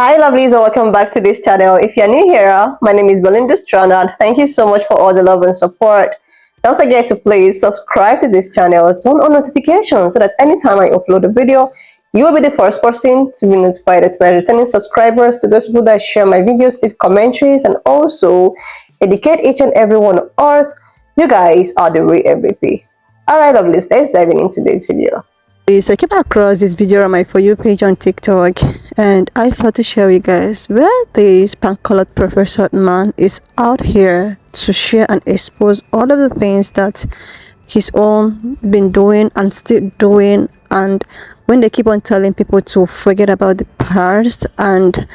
Hi lovelies, and welcome back to this channel. If you're new here, my name is Belinda's channel. Thank you so much for all the love and support. Don't forget to please subscribe to this channel, turn on notifications so that anytime I upload a video, you will be the first person to be notified. To my returning subscribers, to those people that share my videos, leave commentaries, and also educate each and every one of us, you guys are the real MVP. Alright lovelies, let's dive into today's video. I came across this video on my For You page on TikTok, and I thought to share with you guys where this pan-colored professor man is out here to share and expose all of the things that he's own been doing and still doing. And when they keep on telling people to forget about the past, and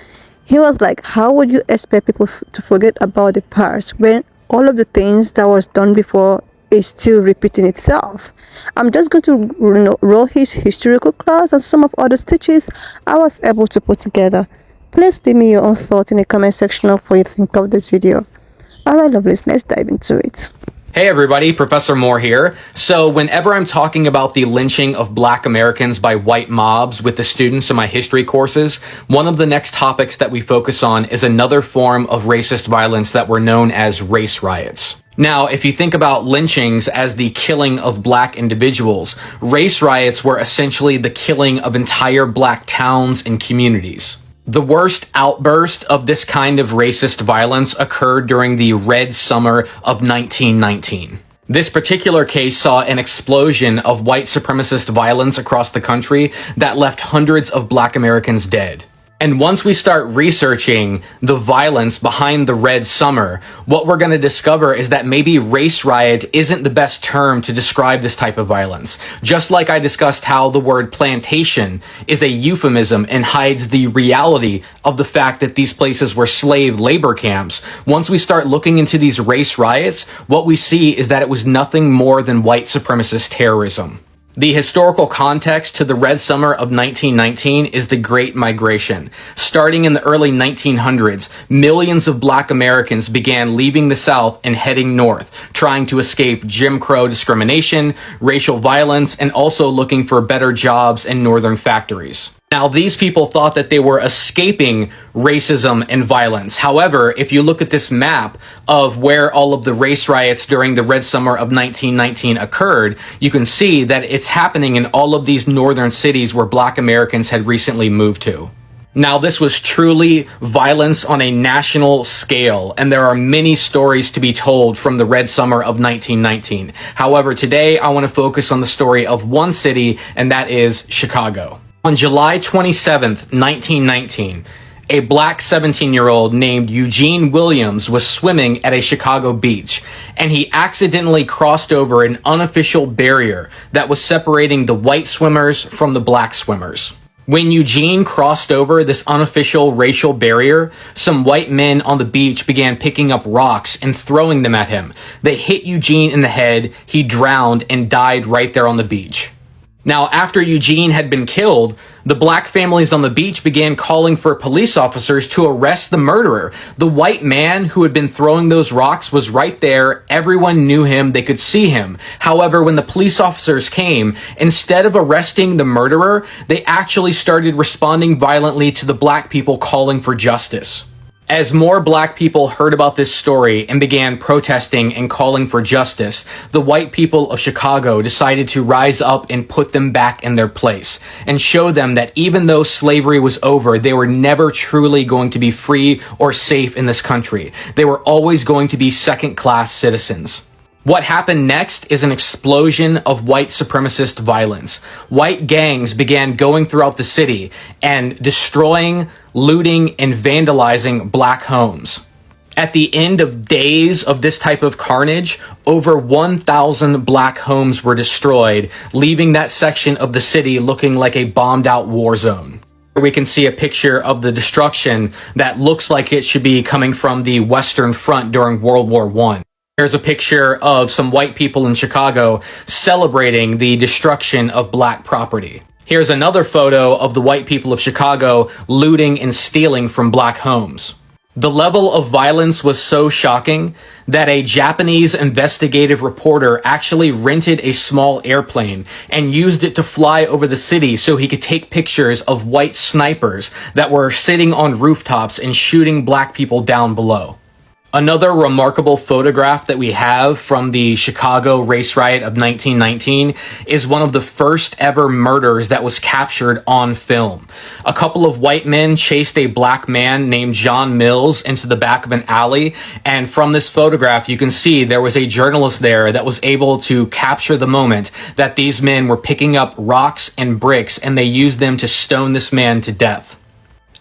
he was like, how would you expect people to forget about the past when all of the things that was done before is still repeating itself? I'm just going to roll his historical class and some of other stitches I was able to put together. Please leave me your own thoughts in the comment section of what you think of this video. Alright lovelies, let's dive into it. Hey everybody, Professor Moore here. So whenever I'm talking about the lynching of Black Americans by white mobs with the students in my history courses, one of the next topics that we focus on is another form of racist violence that were known as race riots. Now, if you think about lynchings as the killing of Black individuals, race riots were essentially the killing of entire Black towns and communities. The worst outburst of this kind of racist violence occurred during the Red Summer of 1919. This particular case saw an explosion of white supremacist violence across the country that left hundreds of Black Americans dead. And once we start researching the violence behind the Red Summer, what we're going to discover is that maybe race riot isn't the best term to describe this type of violence. Just like I discussed how the word plantation is a euphemism and hides the reality of the fact that these places were slave labor camps, once we start looking into these race riots, what we see is that it was nothing more than white supremacist terrorism. The historical context to the Red Summer of 1919 is the Great Migration. Starting in the early 1900s, millions of Black Americans began leaving the South and heading north, trying to escape Jim Crow discrimination, racial violence, and also looking for better jobs in northern factories. Now, these people thought that they were escaping racism and violence. However, if you look at this map of where all of the race riots during the Red Summer of 1919 occurred, you can see that it's happening in all of these northern cities where Black Americans had recently moved to. Now, this was truly violence on a national scale, and there are many stories to be told from the Red Summer of 1919. However, today I want to focus on the story of one city, and that is Chicago. On July 27th, 1919, a Black 17-year-old named Eugene Williams was swimming at a Chicago beach, and he accidentally crossed over an unofficial barrier that was separating the white swimmers from the Black swimmers. When Eugene crossed over this unofficial racial barrier, some white men on the beach began picking up rocks and throwing them at him. They hit Eugene in the head, he drowned, and died right there on the beach. Now, after Eugene had been killed, the Black families on the beach began calling for police officers to arrest the murderer. The white man who had been throwing those rocks was right there. Everyone knew him. They could see him. However, when the police officers came, instead of arresting the murderer, they actually started responding violently to the Black people calling for justice. As more Black people heard about this story and began protesting and calling for justice, the white people of Chicago decided to rise up and put them back in their place and show them that even though slavery was over, they were never truly going to be free or safe in this country. They were always going to be second-class citizens. What happened next is an explosion of white supremacist violence. White gangs began going throughout the city and destroying, looting, and vandalizing Black homes. At the end of days of this type of carnage, over 1,000 Black homes were destroyed, leaving that section of the city looking like a bombed-out war zone. We can see a picture of the destruction that looks like it should be coming from the Western Front during World War I. Here's a picture of some white people in Chicago celebrating the destruction of Black property. Here's another photo of the white people of Chicago looting and stealing from Black homes. The level of violence was so shocking that a Japanese investigative reporter actually rented a small airplane and used it to fly over the city so he could take pictures of white snipers that were sitting on rooftops and shooting black people down below. Another remarkable photograph that we have from the Chicago race riot of 1919 is one of the first ever murders that was captured on film. A couple of white men chased a black man named John Mills into the back of an alley, and from this photograph you can see there was a journalist there that was able to capture the moment that these men were picking up rocks and bricks and they used them to stone this man to death.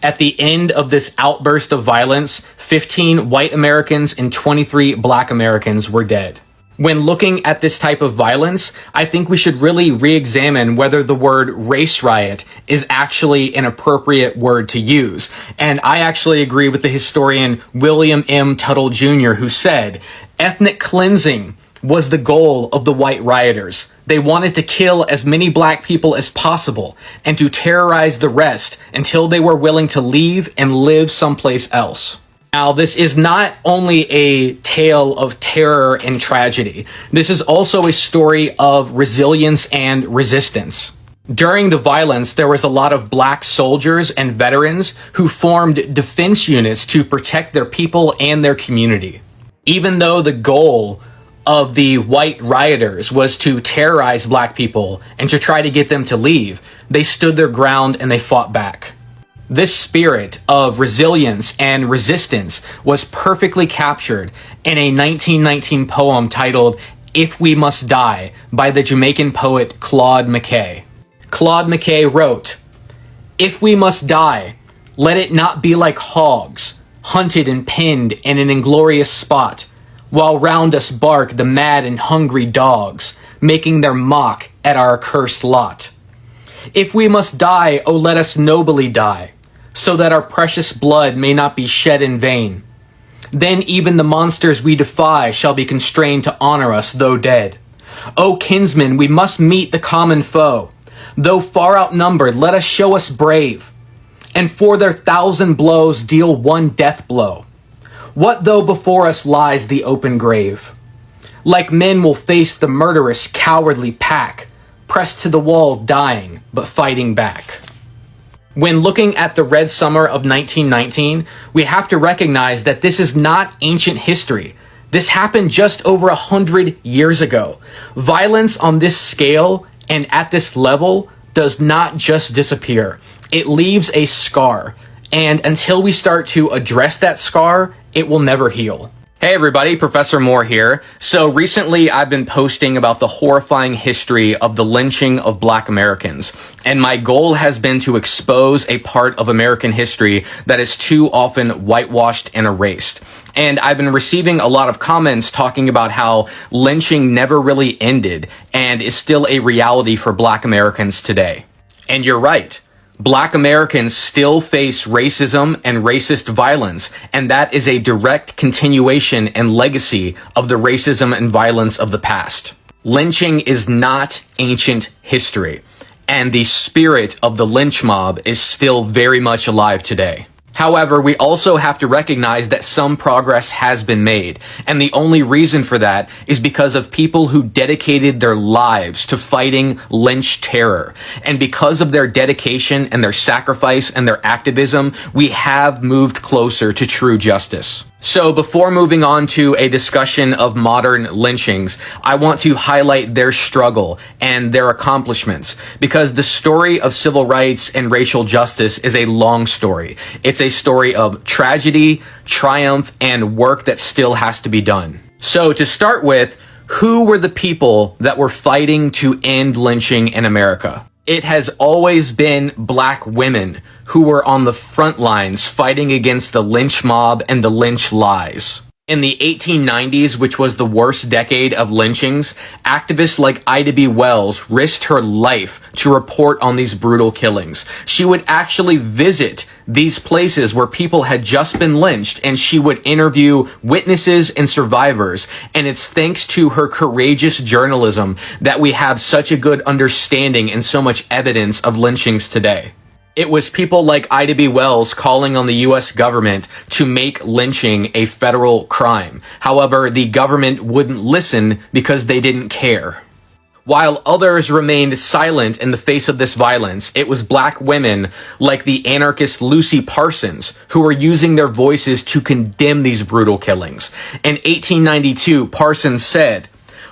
At the end of this outburst of violence, 15 white Americans and 23 black Americans were dead. When looking at this type of violence, I think we should really re-examine whether the word race riot is actually an appropriate word to use. And I actually agree with the historian William M. Tuttle Jr., who said, "Ethnic cleansing was the goal of the white rioters. They wanted to kill as many black people as possible and to terrorize the rest until they were willing to leave and live someplace else." Now, this is not only a tale of terror and tragedy. This is also a story of resilience and resistance. During the violence, there was a lot of black soldiers and veterans who formed defense units to protect their people and their community. Even though the goal of the white rioters was to terrorize black people and to try to get them to leave, they stood their ground and they fought back. This spirit of resilience and resistance was perfectly captured in a 1919 poem titled "If We Must Die" by the Jamaican poet Claude McKay. Claude McKay wrote, "If we must die, let it not be like hogs, hunted and pinned in an inglorious spot, while round us bark the mad and hungry dogs, making their mock at our accursed lot. If we must die, oh let us nobly die, so that our precious blood may not be shed in vain. Then even the monsters we defy shall be constrained to honor us, though dead. O kinsmen, we must meet the common foe. Though far outnumbered, let us show us brave, and for their 1,000 blows deal one death blow. What though before us lies the open grave? Like men will face the murderous, cowardly pack, pressed to the wall, dying, but fighting back." When looking at the Red Summer of 1919, we have to recognize that this is not ancient history. This happened just over 100 years ago. Violence on this scale and at this level does not just disappear. It leaves a scar. And until we start to address that scar, it will never heal. Hey everybody, Professor Moore here. So recently I've been posting about the horrifying history of the lynching of black Americans. And my goal has been to expose a part of American history that is too often whitewashed and erased. And I've been receiving a lot of comments talking about how lynching never really ended and is still a reality for black Americans today. And you're right. Black Americans still face racism and racist violence, and that is a direct continuation and legacy of the racism and violence of the past. Lynching is not ancient history, and the spirit of the lynch mob is still very much alive today. However, we also have to recognize that some progress has been made, and the only reason for that is because of people who dedicated their lives to fighting lynch terror. And because of their dedication and their sacrifice and their activism, we have moved closer to true justice. So before moving on to a discussion of modern lynchings, I want to highlight their struggle and their accomplishments, because the story of civil rights and racial justice is a long story. It's a story of tragedy, triumph, and work that still has to be done. So to start with, who were the people that were fighting to end lynching in America? It has always been black women who were on the front lines fighting against the lynch mob and the lynch lies. In the 1890s, which was the worst decade of lynchings, activists like Ida B. Wells risked her life to report on these brutal killings. She would actually visit these places where people had just been lynched, and she would interview witnesses and survivors. And it's thanks to her courageous journalism that we have such a good understanding and so much evidence of lynchings today. It was people like Ida B. Wells calling on the U.S. government to make lynching a federal crime. However, the government wouldn't listen because they didn't care. While others remained silent in the face of this violence, it was black women like the anarchist Lucy Parsons who were using their voices to condemn these brutal killings. In 1892, Parsons said,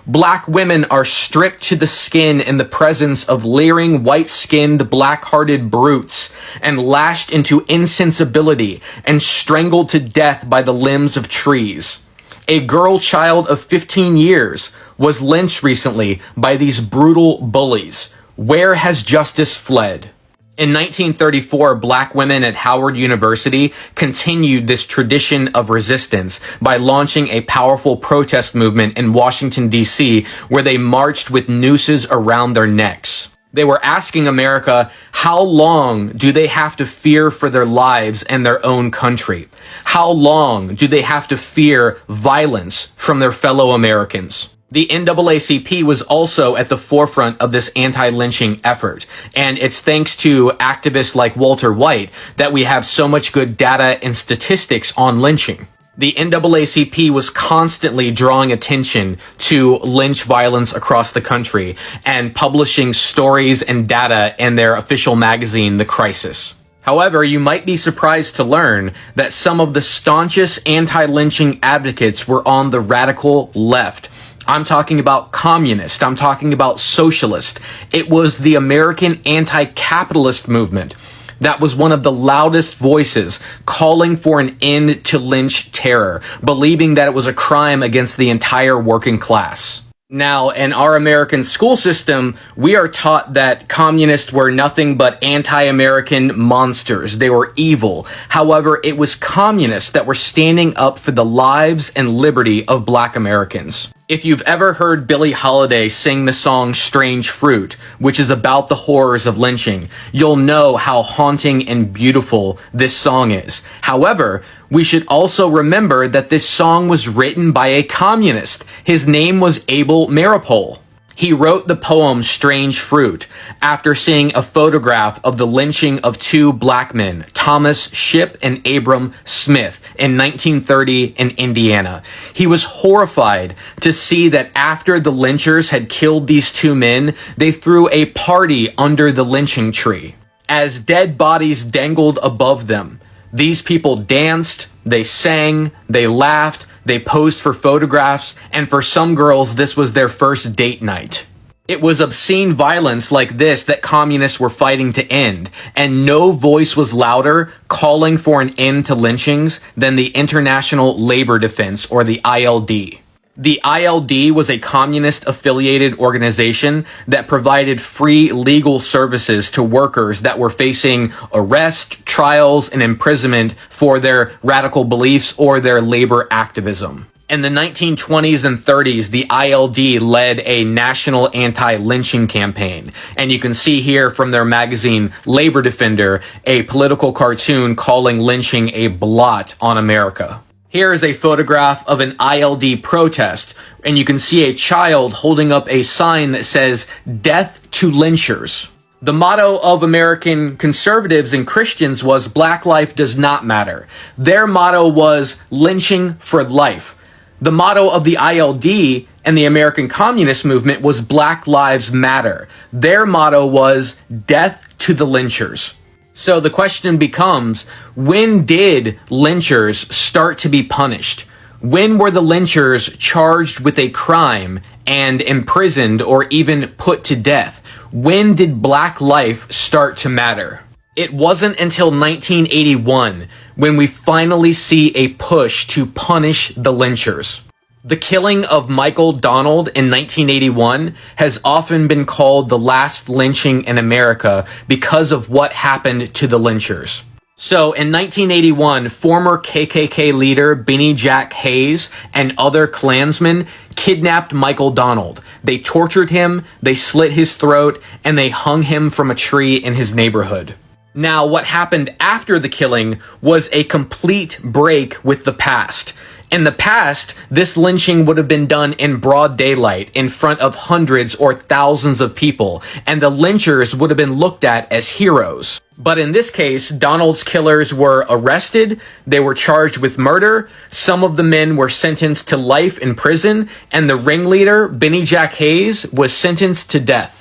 "Black women are stripped to the skin in the presence of leering, white-skinned, black-hearted brutes, and lashed into insensibility and strangled to death by the limbs of trees. A girl child of 15 years was lynched recently by these brutal bullies. Where has justice fled?" In 1934, black women at Howard University continued this tradition of resistance by launching a powerful protest movement in Washington, D.C., where they marched with nooses around their necks. They were asking America, how long do they have to fear for their lives and their own country? How long do they have to fear violence from their fellow Americans? The NAACP was also at the forefront of this anti-lynching effort, and it's thanks to activists like Walter White that we have so much good data and statistics on lynching. The NAACP was constantly drawing attention to lynch violence across the country and publishing stories and data in their official magazine, The Crisis. However, you might be surprised to learn that some of the staunchest anti-lynching advocates were on the radical left. I'm talking about communist. I'm talking about socialist. It was the American anti-capitalist movement that was one of the loudest voices calling for an end to lynch terror, believing that it was a crime against the entire working class. Now, in our American school system, we are taught that communists were nothing but anti-American monsters. They were evil. However, it was communists that were standing up for the lives and liberty of black Americans. If you've ever heard Billie Holiday sing the song Strange Fruit, which is about the horrors of lynching, you'll know how haunting and beautiful this song is. However, we should also remember that this song was written by a communist. His name was Abel Maripol. He wrote the poem Strange Fruit after seeing a photograph of the lynching of two black men, Thomas Shipp and Abram Smith, in 1930 in Indiana. He was horrified to see that after the lynchers had killed these two men, they threw a party under the lynching tree. As dead bodies dangled above them, these people danced, they sang, they laughed, they posed for photographs, and for some girls, this was their first date night. It was obscene violence like this that communists were fighting to end, and no voice was louder calling for an end to lynchings than the International Labor Defense, or the ILD. The ILD was a communist-affiliated organization that provided free legal services to workers that were facing arrest, trials, and imprisonment for their radical beliefs or their labor activism. In the 1920s and 30s, the ILD led a national anti-lynching campaign. And you can see here from their magazine, Labor Defender, a political cartoon calling lynching a blot on America. Here is a photograph of an ILD protest, and you can see a child holding up a sign that says, "Death to lynchers." The motto of American conservatives and Christians was Black life does not matter. Their motto was lynching for life. The motto of the ILD and the American Communist Movement was Black Lives Matter. Their motto was death to the lynchers. So the question becomes, when did lynchers start to be punished? When were the lynchers charged with a crime and imprisoned or even put to death? When did black life start to matter? It wasn't until 1981 when we finally see a push to punish the lynchers. The killing of Michael Donald in 1981 has often been called the last lynching in America because of what happened to the lynchers. So in 1981, former KKK leader Benny Jack Hayes and other Klansmen kidnapped Michael Donald. They tortured him, they slit his throat, and they hung him from a tree in his neighborhood. Now, what happened after the killing was a complete break with the past. In the past, this lynching would have been done in broad daylight in front of hundreds or thousands of people, and the lynchers would have been looked at as heroes. But in this case, Donald's killers were arrested, they were charged with murder, some of the men were sentenced to life in prison, and the ringleader, Benny Jack Hayes, was sentenced to death.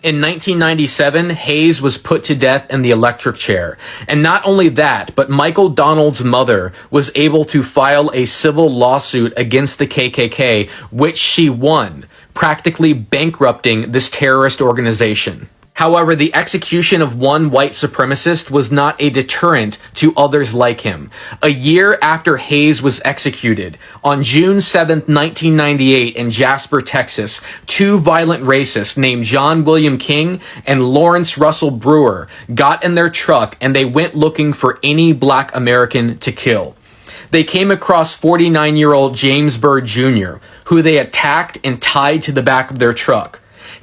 In 1997, Hayes was put to death in the electric chair. And not only that, but Michael Donald's mother was able to file a civil lawsuit against the KKK, which she won, practically bankrupting this terrorist organization. However, the execution of one white supremacist was not a deterrent to others like him. A year after Hayes was executed, on June 7, 1998 in Jasper, Texas, two violent racists named John William King and Lawrence Russell Brewer got in their truck and they went looking for any black American to kill. They came across 49-year-old James Byrd Jr., who they attacked and tied to the back of their truck.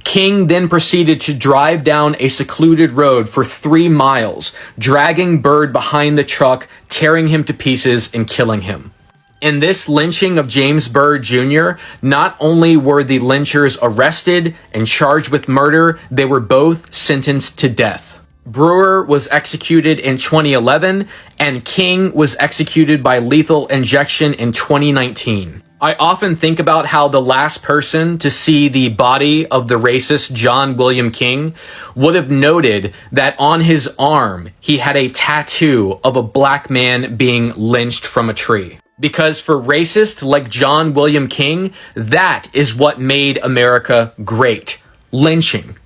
King then proceeded to drive down a secluded road for 3 miles, dragging Byrd behind the truck, tearing him to pieces and killing him. In this lynching of James Byrd Jr., not only were the lynchers arrested and charged with murder, they were both sentenced to death. Brewer was executed in 2011, and King was executed by lethal injection in 2019. I often think about how the last person to see the body of the racist John William King would have noted that on his arm he had a tattoo of a black man being lynched from a tree. Because for racists like John William King, that is what made America great. Lynching.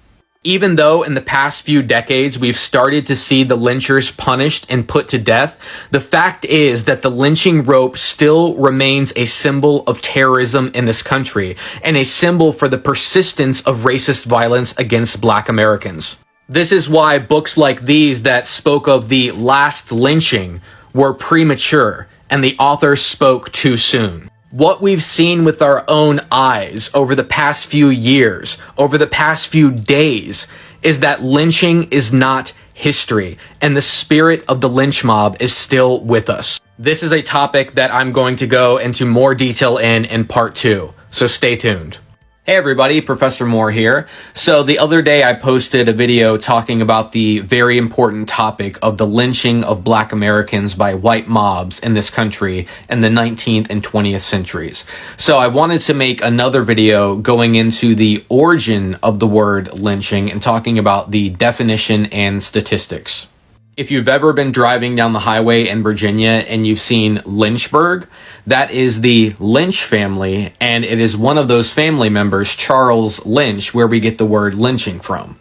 Even though in the past few decades we've started to see the lynchers punished and put to death, the fact is that the lynching rope still remains a symbol of terrorism in this country and a symbol for the persistence of racist violence against black Americans. This is why books like these that spoke of the last lynching were premature and the author spoke too soon. What we've seen with our own eyes over the past few years, over the past few days, is that lynching is not history, and the spirit of the lynch mob is still with us. This is a topic that I'm going to go into more detail in part 2, so stay tuned. Hey everybody, Professor Moore here. So the other day I posted a video talking about the very important topic of the lynching of black Americans by white mobs in this country in the 19th and 20th centuries. So I wanted to make another video going into the origin of the word lynching and talking about the definition and statistics. If you've ever been driving down the highway in Virginia and you've seen Lynchburg, that is the Lynch family, and it is one of those family members, Charles Lynch, where we get the word lynching from.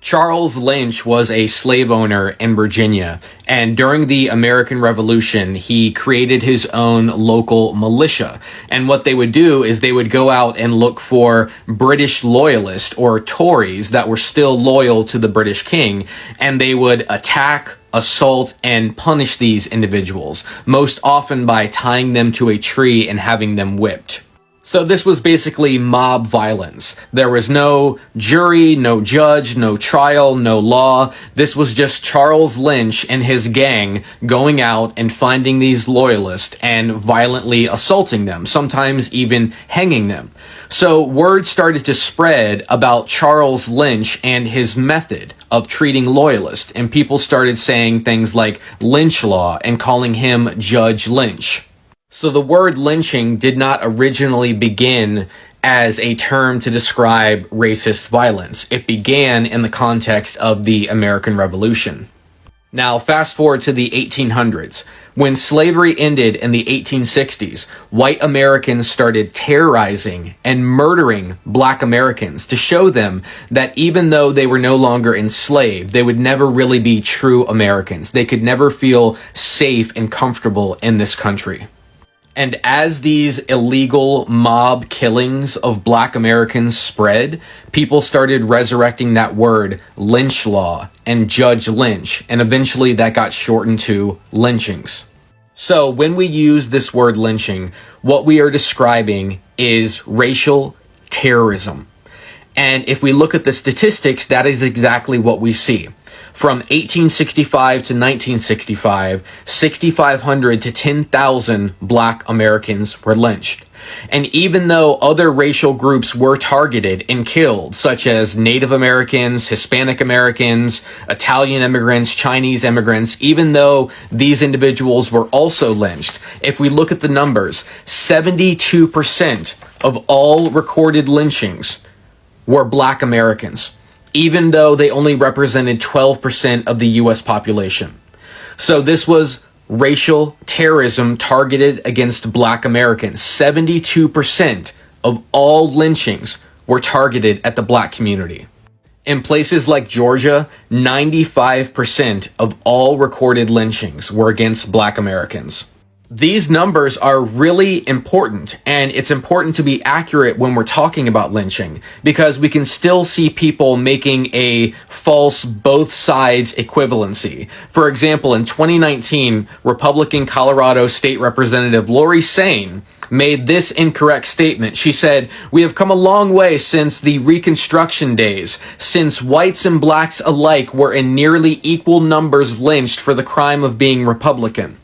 Charles Lynch was a slave owner in Virginia, and during the American Revolution, he created his own local militia. And what they would do is they would go out and look for British loyalists or Tories that were still loyal to the British king, and they would attack, assault, and punish these individuals, most often by tying them to a tree and having them whipped. So this was basically mob violence. There was no jury, no judge, no trial, no law. This was just Charles Lynch and his gang going out and finding these loyalists and violently assaulting them, sometimes even hanging them. So word started to spread about Charles Lynch and his method of treating loyalists, and people started saying things like lynch law and calling him Judge Lynch. So the word lynching did not originally begin as a term to describe racist violence. It began in the context of the American Revolution. Now, fast forward to the 1800s. When slavery ended in the 1860s, white Americans started terrorizing and murdering black Americans to show them that even though they were no longer enslaved, they would never really be true Americans. They could never feel safe and comfortable in this country. And as these illegal mob killings of black Americans spread, people started resurrecting that word lynch law and Judge Lynch, and eventually that got shortened to lynchings. So when we use this word lynching, what we are describing is racial terrorism. And if we look at the statistics, that is exactly what we see. From 1865 to 1965, 6,500 to 10,000 black Americans were lynched. And even though other racial groups were targeted and killed, such as Native Americans, Hispanic Americans, Italian immigrants, Chinese immigrants, even though these individuals were also lynched, if we look at the numbers, 72% of all recorded lynchings were black Americans, even though they only represented 12% of the US population. So this was racial terrorism targeted against black Americans. 72% of all lynchings were targeted at the black community. In places like Georgia, 95% of all recorded lynchings were against black Americans. These numbers are really important, and it's important to be accurate when we're talking about lynching, because we can still see people making a false both sides equivalency. For example, in 2019, Republican Colorado State Representative Lori Sain made this incorrect statement. She said, "We have come a long way since the Reconstruction days, since whites and blacks alike were in nearly equal numbers lynched for the crime of being Republican."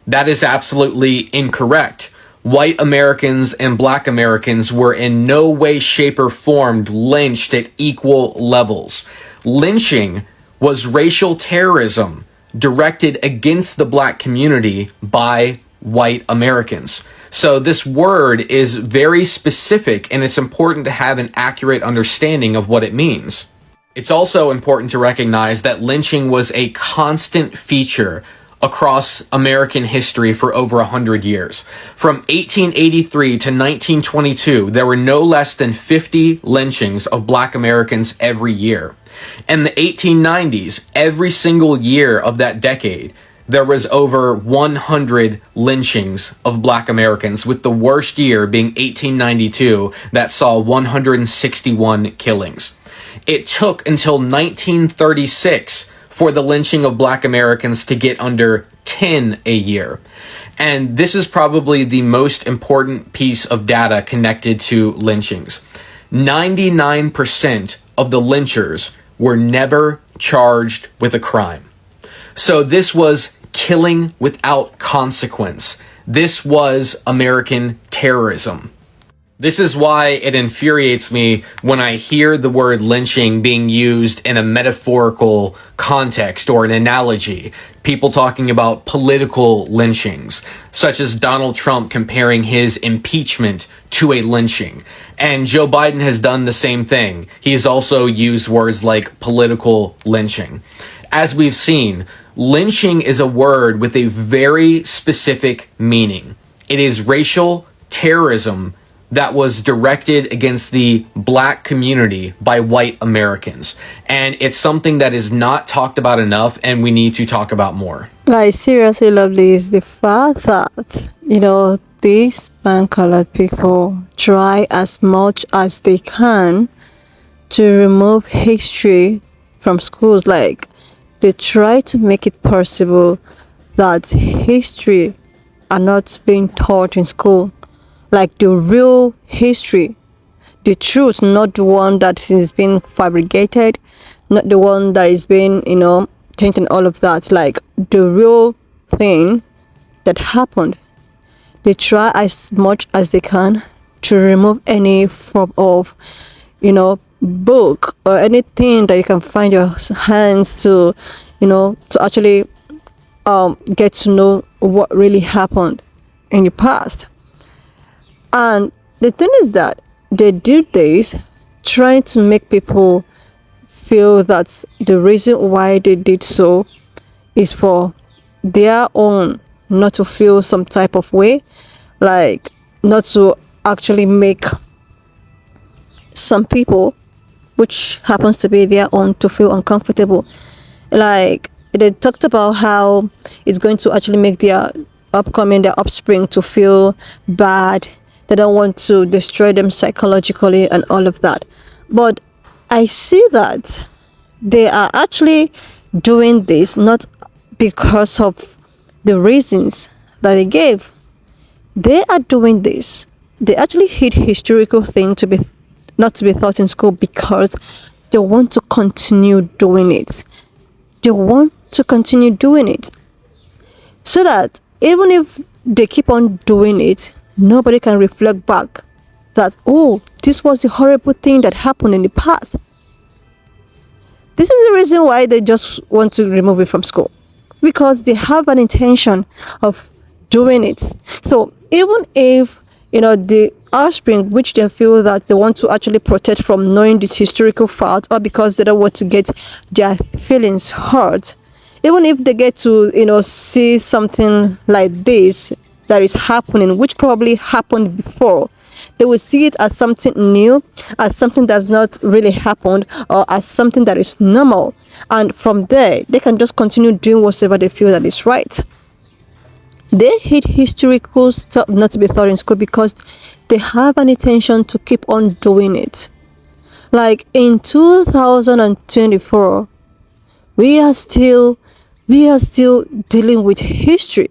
That is absolutely incorrect. White Americans and black Americans were in no way, shape, or form lynched at equal levels. Lynching was racial terrorism directed against the black community by white Americans. So this word is very specific, and it's important to have an accurate understanding of what it means. It's also important to recognize that lynching was a constant feature across American history for over 100 years. From 1883 to 1922, there were no less than 50 lynchings of black Americans every year. In the 1890s, every single year of that decade, there was over 100 lynchings of black Americans, with the worst year being 1892 that saw 161 killings. It took until 1936 for the lynching of black Americans to get under 10 a year. And this is probably the most important piece of data connected to lynchings. 99% of the lynchers were never charged with a crime. So this was killing without consequence. This was American terrorism. This is why it infuriates me when I hear the word lynching being used in a metaphorical context or an analogy. People talking about political lynchings, such as Donald Trump comparing his impeachment to a lynching. And Joe Biden has done the same thing. He's also used words like political lynching. As we've seen, lynching is a word with a very specific meaning. It is racial terrorism that was directed against the black community by white Americans. And it's something that is not talked about enough, and we need to talk about more. Like, seriously, lovely, is the fact that, these pan-colored people try as much as they can to remove history from schools. Like, they try to make it possible that history are not being taught in school. Like the real history, the truth, not the one that is being fabricated, not the one that is being, changed and all of that. Like the real thing that happened. They try as much as they can to remove any form of, book or anything that you can find your hands to, to actually get to know what really happened in the past. And the thing is that they do this trying to make people feel that the reason why they did so is for their own, not to feel some type of way, like not to actually make some people, which happens to be their own, to feel uncomfortable. Like they talked about how it's going to actually make their offspring to feel bad. They don't want to destroy them psychologically and all of that. But I see that they are actually doing this not because of the reasons that they gave. They are doing this. They actually hid historical thing to be not to be taught in school because they want to continue doing it. They want to continue doing it. So that even if they keep on doing it, nobody can reflect back that, oh, this was a horrible thing that happened in the past. This is the reason why they just want to remove it from school, because they have an intention of doing it. So even if the offspring, which they feel that they want to actually protect from knowing this historical fact, or because they don't want to get their feelings hurt, even if they get to see something like this that is happening, which probably happened before, they will see it as something new, as something that's not really happened, or as something that is normal. And from there, they can just continue doing whatever they feel that is right. They hate historical stuff not to be taught in school because they have an intention to keep on doing it. Like in 2024, we are still dealing with history.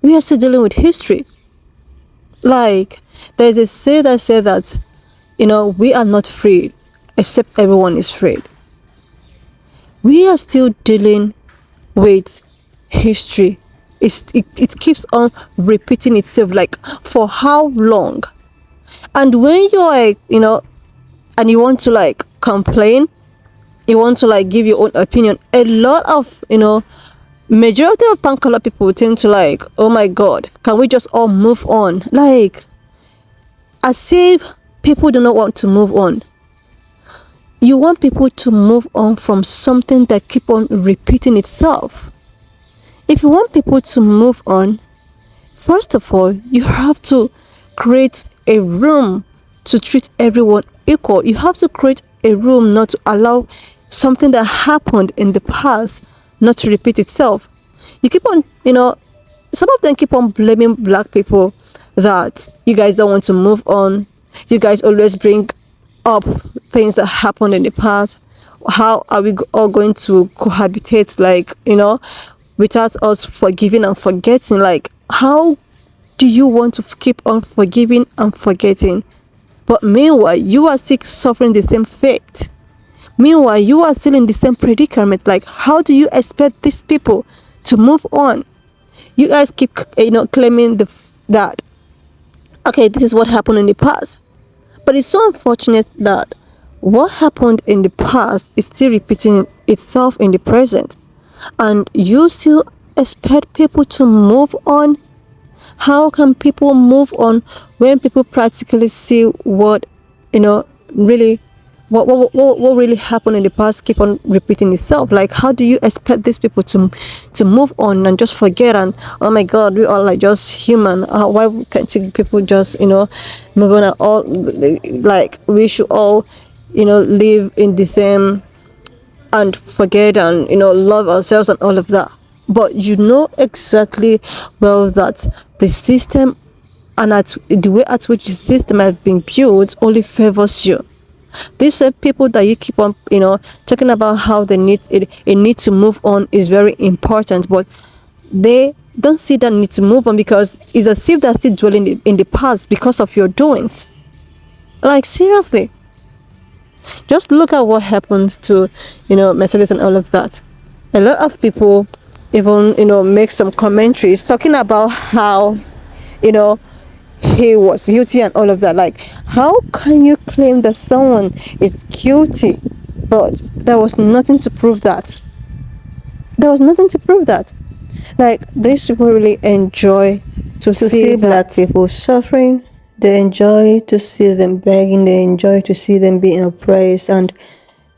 We are still dealing with history. Like, there's a say that says that, we are not free, except everyone is free. We are still dealing with history. It keeps on repeating itself, like, for how long? And when you're and you want to complain, you want to give your own opinion, a lot of majority of Pankala people tend to oh my god, can we just all move on? Like, as if people do not want to move on. You want people to move on from something that keep on repeating itself. If you want people to move on, first of all, you have to create a room to treat everyone equal. You have to create a room not to allow something that happened in the past not to repeat itself. You keep on, some of them keep on blaming black people that you guys don't want to move on. You guys always bring up things that happened in the past. How are we all going to cohabitate, without us forgiving and forgetting? Like, how do you want to keep on forgiving and forgetting? But meanwhile, you are still suffering the same fate. Meanwhile, you are still in the same predicament. Like, how do you expect these people to move on? You guys keep, claiming that, okay, this is what happened in the past. But it's so unfortunate that what happened in the past is still repeating itself in the present. And you still expect people to move on? How can people move on when people practically see what, really, what really happened in the past keep on repeating itself? Like, how do you expect these people to move on and just forget? And oh my god, we are just human. Why can't people just move on at all? Like, we should all live in the same and forget and love ourselves and all of that. But you know exactly well that the system and the way at which the system has been built only favors you. These people that you keep on talking about how they need to move on is very important, but they don't see that need to move on because it's as if they're still dwelling in the past because of your doings. Like, seriously, just look at what happened to Mercedes and all of that. A lot of people even make some commentaries talking about how he was guilty and all of that. Like, how can you claim that someone is guilty but there was nothing to prove that? Like, these people really enjoy to see black people suffering. They enjoy to see them begging. They enjoy to see them being oppressed, and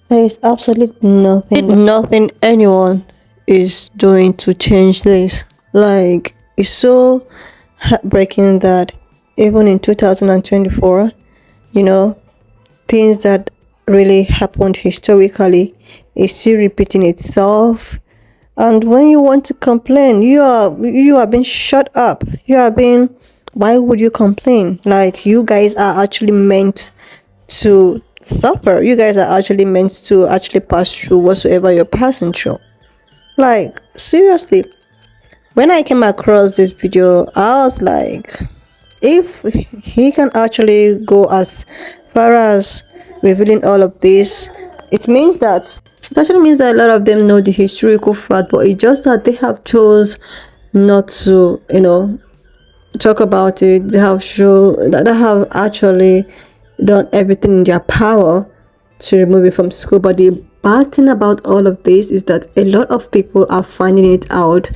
there is absolutely nothing anyone is doing to change this. Like, it's so heartbreaking that even in 2024, things that really happened historically is still repeating itself. And when you want to complain, you are being shut up. Why would you complain? Like, you guys are actually meant to suffer. You guys are actually meant to actually pass through whatsoever you're passing through. Like, seriously, when I came across this video, I was like, if he can actually go as far as revealing all of this, it means that It actually means that a lot of them know the historical fact, but it's just that they have chose not to, talk about it. They have they have actually done everything in their power to remove it from school. But the bad thing about all of this is that a lot of people are finding it out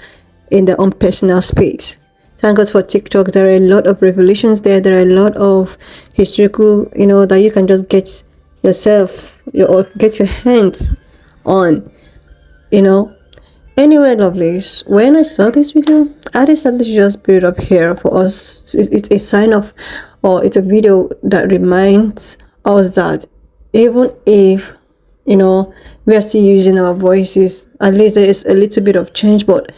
in their own personal space. Thank God for TikTok. There are a lot of revelations there. There are a lot of historical, that you can just get yourself, or get your hands on, you know. Anyway, lovelies, when I saw this video, I decided to just put it up here for us. It's a sign of, or it's a video that reminds us that even if, we are still using our voices, at least there is a little bit of change. But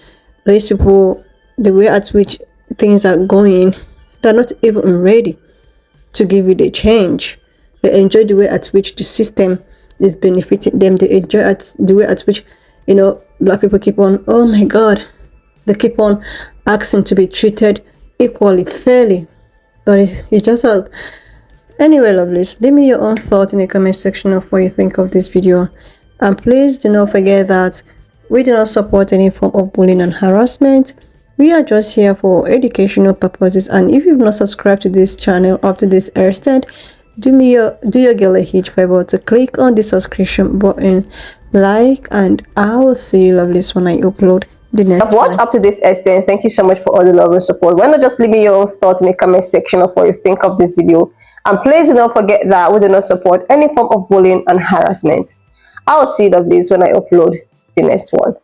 these people, the way at which things are going, they're not even ready to give you the change. They enjoy the way at which the system is benefiting them. They enjoy the way at which, black people keep on, oh my God, they keep on asking to be treated equally, fairly. But it's just as. Anyway, lovelies, leave me your own thoughts in the comment section of what you think of this video. And please do not forget that we do not support any form of bullying and harassment. We are just here for educational purposes. And if you've not subscribed to this channel up to this extent, do your girl a huge favor to click on the subscription button, like, and I will see you lovelies when I upload the next I've watched one. up to this extent. Thank you so much for all the love and support. Why not just leave me your own thoughts in the comment section of what you think of this video. And please do not forget that we do not support any form of bullying and harassment. I'll see you lovelies when I upload the next one.